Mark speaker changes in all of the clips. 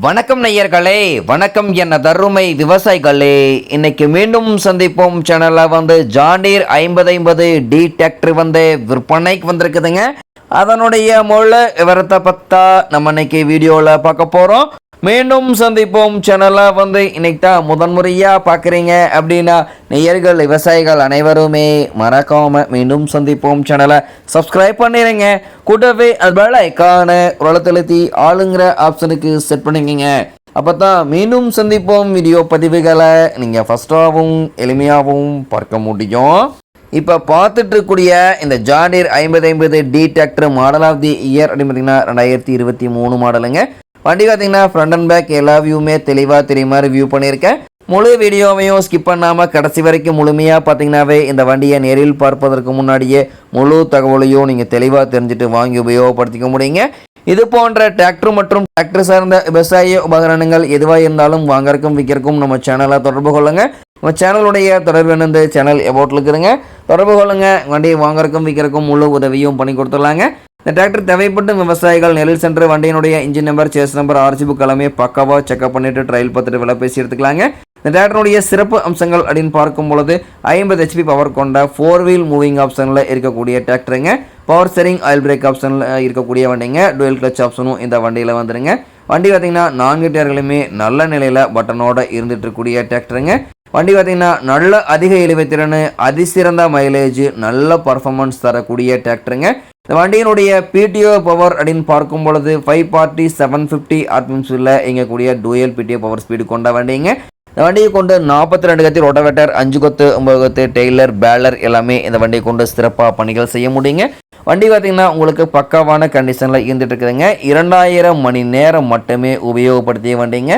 Speaker 1: வணக்கம் நேயர்களே, வணக்கம் என்ன தருமை விவசாயிகளே. இன்னைக்கு மீண்டும் சந்திப்போம் சேனல்ல ஜாண்டீர் 5050 டி டிராக்டர் விற்பனைக்கு வந்திருக்குதுங்க. அதனுடைய முழு விவரத்தை பத்தா நம்ம இன்னைக்கு வீடியோவில் பார்க்க போகிறோம். மீண்டும் சந்திப்போம் சேனலை இன்னைக்கு தான் முதன்முறையாக பார்க்குறீங்க அப்படின்னா நேயர்கள் விவசாயிகள் அனைவருமே மறக்காம மீண்டும் சந்திப்போம் சேனலை சப்ஸ்கிரைப் பண்ணிடுங்க. கூடவே அது பெல் ஐக்கானை உலகத்தழுத்தி ஆளுங்கிற ஆப்ஷனுக்கு செட் பண்ணிக்கங்க. அப்போ தான் மீண்டும் சந்திப்போம் வீடியோ பதிவுகளை நீங்கள் ஃபஸ்ட்டாகவும் எளிமையாகவும் பார்க்க முடியும். இப்போ பார்த்துட்டு இருக்கக்கூடிய இந்த John Deere 5050 D tractor model of the year அப்படின்னு பார்த்தீங்கன்னா 2023 மாடலுங்க. வண்டி பார்த்தீங்கன்னா ஃப்ரண்ட் அண்ட் பேக் எல்லா வியூவுமே தெளிவாக தெரியுமா ரிவ்யூ பண்ணியிருக்கேன். முழு வீடியோவையும் ஸ்கிப் பண்ணாமல் கடைசி வரைக்கும் முழுமையாக பார்த்தீங்கன்னாவே இந்த வண்டியை நேரில் பார்ப்பதற்கு முன்னாடியே முழு தகவலையும் நீங்கள் தெளிவாக தெரிஞ்சுட்டு வாங்கி உபயோகப்படுத்திக்க முடியுங்க. இது போன்ற டிராக்டர் மற்றும் டிராக்டர் சார்ந்த விவசாய உபகரணங்கள் எதுவாக இருந்தாலும் வாங்கறக்கும் விற்கிறக்கும் நம்ம சேனலை தொடர்பு கொள்ளுங்க. நம்ம சேனலுடைய தொடர்பு இந்த சேனல் எபோட்டில் இருக்குதுங்க. தொடர்பு கொள்ளுங்க. வண்டியை வாங்கறக்கும் விற்கிறக்கும் முழு உதவியும் பண்ணி கொடுத்துடலாங்க. இந்த டிராக்டர் தேவைப்படும் விவசாயிகள் நெல் சென்று வண்டியினுடைய engine number, chassis number, RC book எல்லாமே பக்காவாக செக்அப் பண்ணிட்டு ட்ரையல் பார்த்துட்டு விலை பேசி எடுத்துக்கலாங்க. இந்த டிராக்டருடைய சிறப்பு அம்சங்கள் அப்படின்னு பார்க்கும் பொழுது 50 HP பவர் கொண்ட 4 வீல் மூவிங் ஆப்ஷனில் இருக்கக்கூடிய டிராக்டருங்க. பவர் ஸ்டீரிங், ஆயில் பிரேக் ஆப்ஷனில் இருக்கக்கூடிய வண்டிங்க. டுவெல் கிளச் ஆப்ஷனும் இந்த வண்டியில் வந்துடுங்க. வண்டி பார்த்தீங்கன்னா 4 டயர்களுமே நல்ல நிலையில் பட்டனோட இருந்துட்டு இருக்கக்கூடிய டிராக்டருங்க. வண்டி பார்த்தீங்கன்னா நல்ல அதிக இழுவைத்திறன், அதிசிறந்த மைலேஜ், நல்ல பர்ஃபார்மன்ஸ் தரக்கூடிய டிராக்டருங்க. இந்த வண்டியினுடைய பிடிஓ பவர் அப்படின்னு பார்க்கும் பொழுது 540 750 RPMஸில் இயங்கக்கூடிய டூயல் பிடிஓ பவர் ஸ்பீடு கொண்ட வண்டிங்க. இந்த வண்டியை கொண்டு 42 கத்தி ரோட்டோவேட்டர், 5 கொத்து, 9 கொத்து, டெய்லர், பேலர் எல்லாமே இந்த வண்டியை கொண்டு சிறப்பாக பணிகள் செய்ய முடியுங்க. வண்டி பார்த்திங்கன்னா உங்களுக்கு பக்காவான கண்டிஷனில் இருந்துட்டு இருக்குதுங்க. 2000 மணி நேரம் மட்டுமே உபயோகப்படுத்திய வண்டிங்க.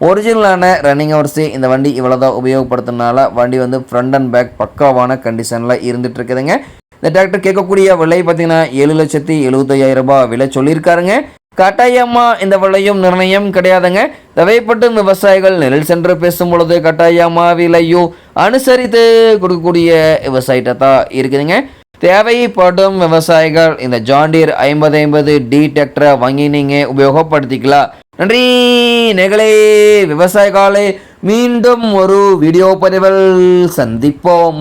Speaker 1: ஒரிஜினலான ரன்னிங் ஹவர்ஸு இந்த வண்டி இவ்வளோதான் உபயோகப்படுத்துறதுனால வண்டி ஃப்ரண்ட் அண்ட் பேக் பக்காவான கண்டிஷனில் இருந்துட்டு இருக்குதுங்க. இந்த டிராக்டர் கேட்கக்கூடிய விலை பார்த்தீங்கன்னா 7,75,000 விலை சொல்லியிருக்காருங்க. கட்டாயமாக இந்த விலையும் நிர்ணயம் கிடையாதுங்க. தேவைப்படும் விவசாயிகள் நெல் சென்று பேசும் பொழுது கட்டாயமாக விலையும் அனுசரித்து கொடுக்கக்கூடிய விவசாயிட்ட தான் இருக்குதுங்க. தேவைப்படும் விவசாயிகள் இந்த ஜாண்டீர் 5050 டி டிராக்டரை வாங்கி நீங்கள் உபயோகப்படுத்திக்கலாம். நன்றி நேயர்களே, விவசாயிகளே. மீண்டும் ஒரு வீடியோ பதிவில் சந்திப்போம்.